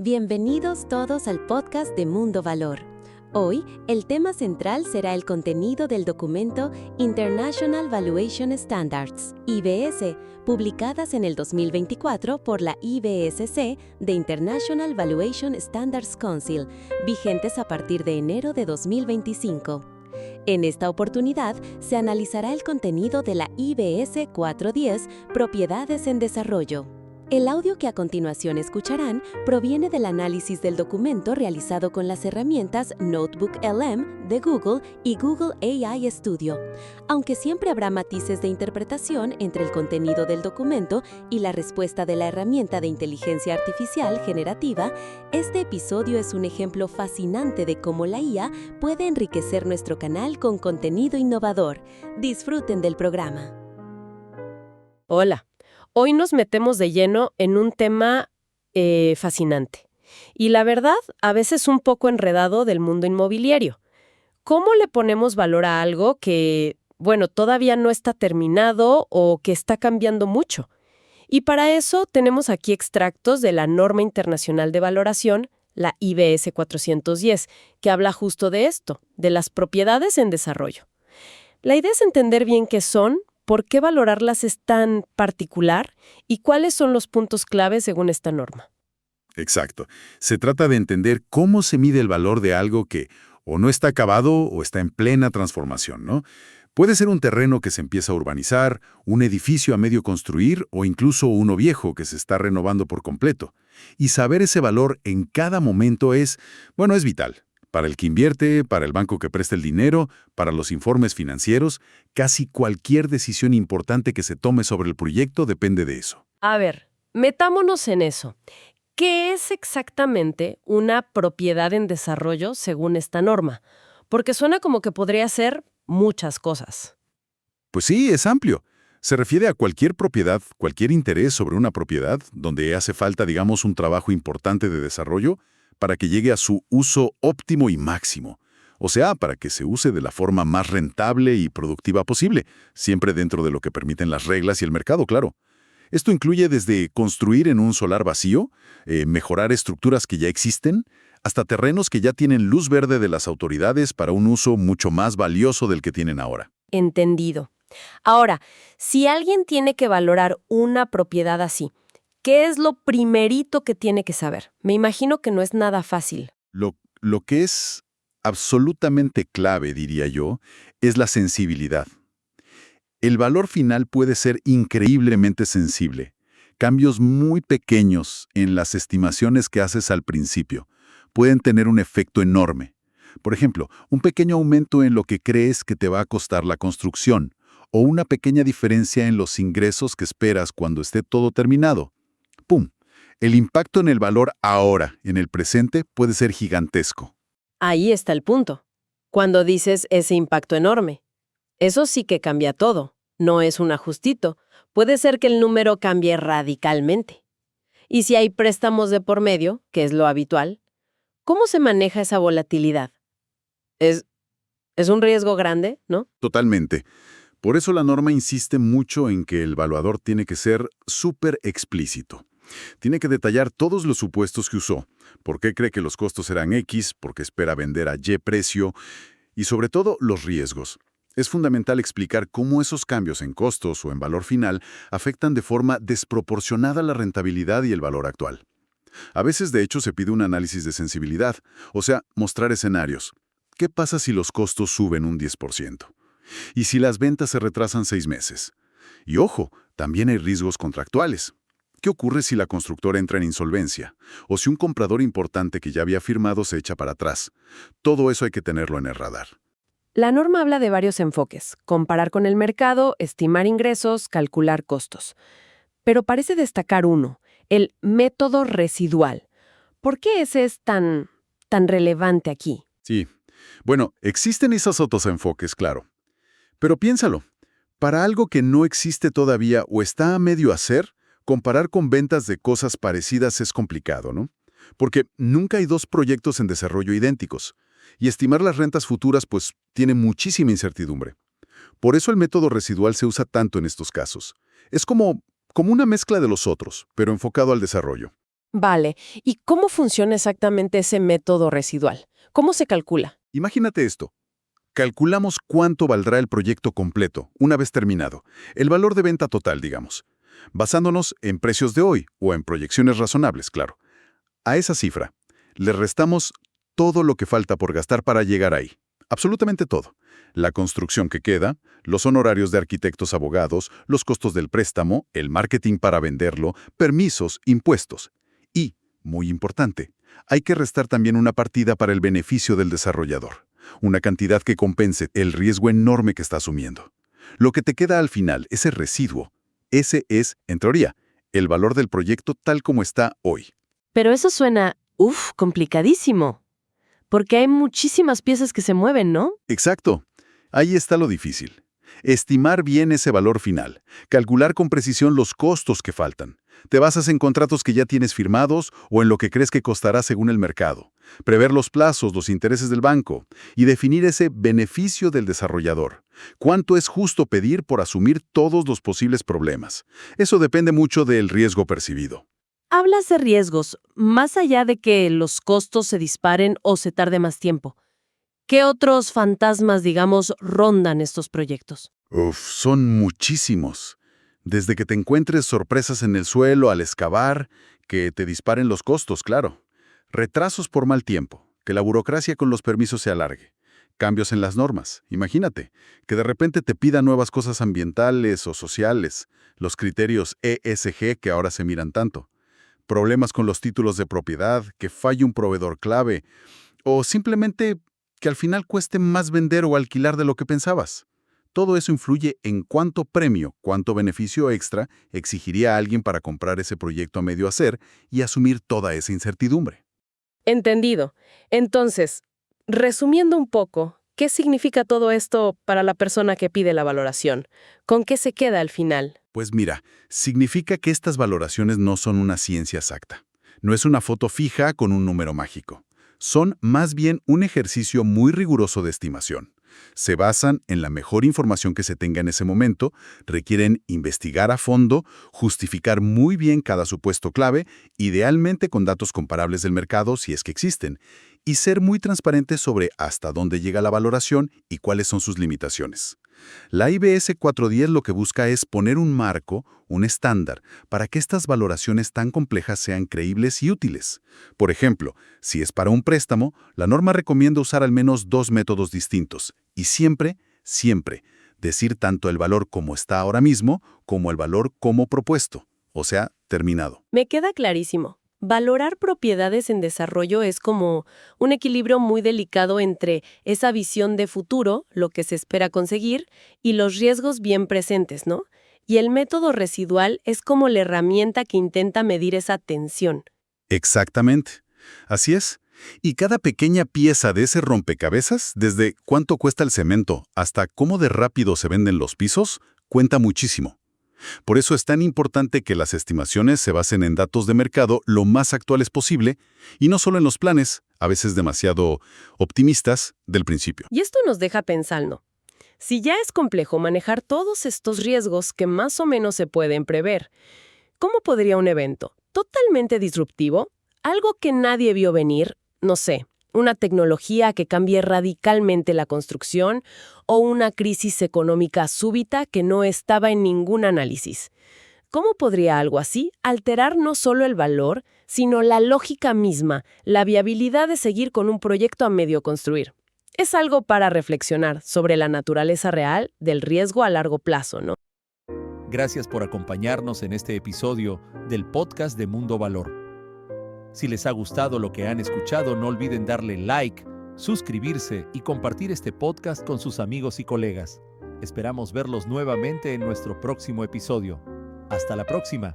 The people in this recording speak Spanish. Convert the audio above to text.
Bienvenidos todos al podcast de Mundo Valor. Hoy, el tema central será el contenido del documento International Valuation Standards, IVS, publicadas en el 2024 por la IVSC de International Valuation Standards Council, vigentes a partir de enero de 2025. En esta oportunidad, se analizará el contenido de la IVS 410, Propiedades en Desarrollo. El audio que a continuación escucharán proviene del análisis del documento realizado con las herramientas NotebookLM de Google y Google AI Studio. Aunque siempre habrá matices de interpretación entre el contenido del documento y la respuesta de la herramienta de inteligencia artificial generativa, este episodio es un ejemplo fascinante de cómo la IA puede enriquecer nuestro canal con contenido innovador. Disfruten del programa. Hola. Hoy nos metemos de lleno en un tema fascinante y la verdad, a veces un poco enredado del mundo inmobiliario. ¿Cómo le ponemos valor a algo que, todavía no está terminado o que está cambiando mucho? Y para eso tenemos aquí extractos de la Norma Internacional de Valoración, la IVS 410, que habla justo de esto, de las propiedades en desarrollo. La idea es entender bien qué son, ¿por qué valorarlas es tan particular? ¿Y cuáles son los puntos clave según esta norma? Exacto. Se trata de entender cómo se mide el valor de algo que o no está acabado o está en plena transformación, ¿no? Puede ser un terreno que se empieza a urbanizar, un edificio a medio construir o incluso uno viejo que se está renovando por completo. Y saber ese valor en cada momento es vital. Para el que invierte, para el banco que presta el dinero, para los informes financieros, casi cualquier decisión importante que se tome sobre el proyecto depende de eso. A ver, metámonos en eso. ¿Qué es exactamente una propiedad en desarrollo según esta norma? Porque suena como que podría ser muchas cosas. Pues sí, es amplio. Se refiere a cualquier propiedad, cualquier interés sobre una propiedad, donde hace falta, un trabajo importante de desarrollo, para que llegue a su uso óptimo y máximo. O sea, para que se use de la forma más rentable y productiva posible, siempre dentro de lo que permiten las reglas y el mercado, claro. Esto incluye desde construir en un solar vacío, mejorar estructuras que ya existen, hasta terrenos que ya tienen luz verde de las autoridades para un uso mucho más valioso del que tienen ahora. Entendido. Ahora, si alguien tiene que valorar una propiedad así, ¿qué es lo primerito que tiene que saber? Me imagino que no es nada fácil. Lo que es absolutamente clave, diría yo, es la sensibilidad. El valor final puede ser increíblemente sensible. Cambios muy pequeños en las estimaciones que haces al principio pueden tener un efecto enorme. Por ejemplo, un pequeño aumento en lo que crees que te va a costar la construcción o una pequeña diferencia en los ingresos que esperas cuando esté todo terminado. ¡Pum! El impacto en el valor ahora, en el presente, puede ser gigantesco. Ahí está el punto. Cuando dices ese impacto enorme. Eso sí que cambia todo. No es un ajustito. Puede ser que el número cambie radicalmente. Y si hay préstamos de por medio, que es lo habitual, ¿cómo se maneja esa volatilidad? Es un riesgo grande, ¿no? Totalmente. Por eso la norma insiste mucho en que el evaluador tiene que ser súper explícito. Tiene que detallar todos los supuestos que usó, por qué cree que los costos serán X, por qué espera vender a Y precio, y sobre todo los riesgos. Es fundamental explicar cómo esos cambios en costos o en valor final afectan de forma desproporcionada la rentabilidad y el valor actual. A veces, de hecho, se pide un análisis de sensibilidad, o sea, mostrar escenarios. ¿Qué pasa si los costos suben un 10%? ¿Y si las ventas se retrasan 6 meses? Y ojo, también hay riesgos contractuales. ¿Qué ocurre si la constructora entra en insolvencia? ¿O si un comprador importante que ya había firmado se echa para atrás? Todo eso hay que tenerlo en el radar. La norma habla de varios enfoques: comparar con el mercado, estimar ingresos, calcular costos. Pero parece destacar uno, el método residual. ¿Por qué ese es tan relevante aquí? Sí. Existen esos otros enfoques, claro. Pero piénsalo. Para algo que no existe todavía o está a medio hacer, comparar con ventas de cosas parecidas es complicado, ¿no? Porque nunca hay dos proyectos en desarrollo idénticos. Y estimar las rentas futuras, tiene muchísima incertidumbre. Por eso el método residual se usa tanto en estos casos. Es como una mezcla de los otros, pero enfocado al desarrollo. Vale, ¿y cómo funciona exactamente ese método residual? ¿Cómo se calcula? Imagínate esto. Calculamos cuánto valdrá el proyecto completo, una vez terminado, el valor de venta total, digamos, basándonos en precios de hoy o en proyecciones razonables, claro. A esa cifra, le restamos todo lo que falta por gastar para llegar ahí. Absolutamente todo. La construcción que queda, los honorarios de arquitectos, abogados, los costos del préstamo, el marketing para venderlo, permisos, impuestos. Y, muy importante, hay que restar también una partida para el beneficio del desarrollador. Una cantidad que compense el riesgo enorme que está asumiendo. Lo que te queda al final, ese residuo, ese es, en teoría, el valor del proyecto tal como está hoy. Pero eso suena, complicadísimo. Porque hay muchísimas piezas que se mueven, ¿no? Exacto. Ahí está lo difícil. Estimar bien ese valor final, calcular con precisión los costos que faltan. Te basas en contratos que ya tienes firmados o en lo que crees que costará según el mercado. Prever los plazos, los intereses del banco y definir ese beneficio del desarrollador. ¿Cuánto es justo pedir por asumir todos los posibles problemas? Eso depende mucho del riesgo percibido. Hablas de riesgos, más allá de que los costos se disparen o se tarde más tiempo. ¿Qué otros fantasmas, digamos, rondan estos proyectos? Son muchísimos. Desde que te encuentres sorpresas en el suelo al excavar, que te disparen los costos, claro. Retrasos por mal tiempo, que la burocracia con los permisos se alargue. Cambios en las normas, imagínate, que de repente te pidan nuevas cosas ambientales o sociales, los criterios ESG que ahora se miran tanto. Problemas con los títulos de propiedad, que falle un proveedor clave, o simplemente que al final cueste más vender o alquilar de lo que pensabas. Todo eso influye en cuánto premio, cuánto beneficio extra exigiría a alguien para comprar ese proyecto a medio hacer y asumir toda esa incertidumbre. Entendido. Entonces, resumiendo un poco, ¿qué significa todo esto para la persona que pide la valoración? ¿Con qué se queda al final? Pues mira, significa que estas valoraciones no son una ciencia exacta. No es una foto fija con un número mágico. Son más bien un ejercicio muy riguroso de estimación. Se basan en la mejor información que se tenga en ese momento, requieren investigar a fondo, justificar muy bien cada supuesto clave, idealmente con datos comparables del mercado si es que existen, y ser muy transparentes sobre hasta dónde llega la valoración y cuáles son sus limitaciones. La IBS 410 lo que busca es poner un marco, un estándar, para que estas valoraciones tan complejas sean creíbles y útiles. Por ejemplo, si es para un préstamo, la norma recomienda usar al menos 2 métodos distintos. Y siempre, decir tanto el valor como está ahora mismo, como el valor como propuesto, o sea, terminado. Me queda clarísimo. Valorar propiedades en desarrollo es como un equilibrio muy delicado entre esa visión de futuro, lo que se espera conseguir, y los riesgos bien presentes, ¿no? Y el método residual es como la herramienta que intenta medir esa tensión. Exactamente. Así es. Y cada pequeña pieza de ese rompecabezas, desde cuánto cuesta el cemento hasta cómo de rápido se venden los pisos, cuenta muchísimo. Por eso es tan importante que las estimaciones se basen en datos de mercado lo más actuales posible y no solo en los planes, a veces demasiado optimistas, del principio. Y esto nos deja pensando. Si ya es complejo manejar todos estos riesgos que más o menos se pueden prever, ¿cómo podría un evento totalmente disruptivo, algo que nadie vio venir, no sé, una tecnología que cambie radicalmente la construcción o una crisis económica súbita que no estaba en ningún análisis? ¿Cómo podría algo así alterar no solo el valor, sino la lógica misma, la viabilidad de seguir con un proyecto a medio construir? Es algo para reflexionar sobre la naturaleza real del riesgo a largo plazo, ¿no? Gracias por acompañarnos en este episodio del podcast de Mundo Valor. Si les ha gustado lo que han escuchado, no olviden darle like, suscribirse y compartir este podcast con sus amigos y colegas. Esperamos verlos nuevamente en nuestro próximo episodio. Hasta la próxima.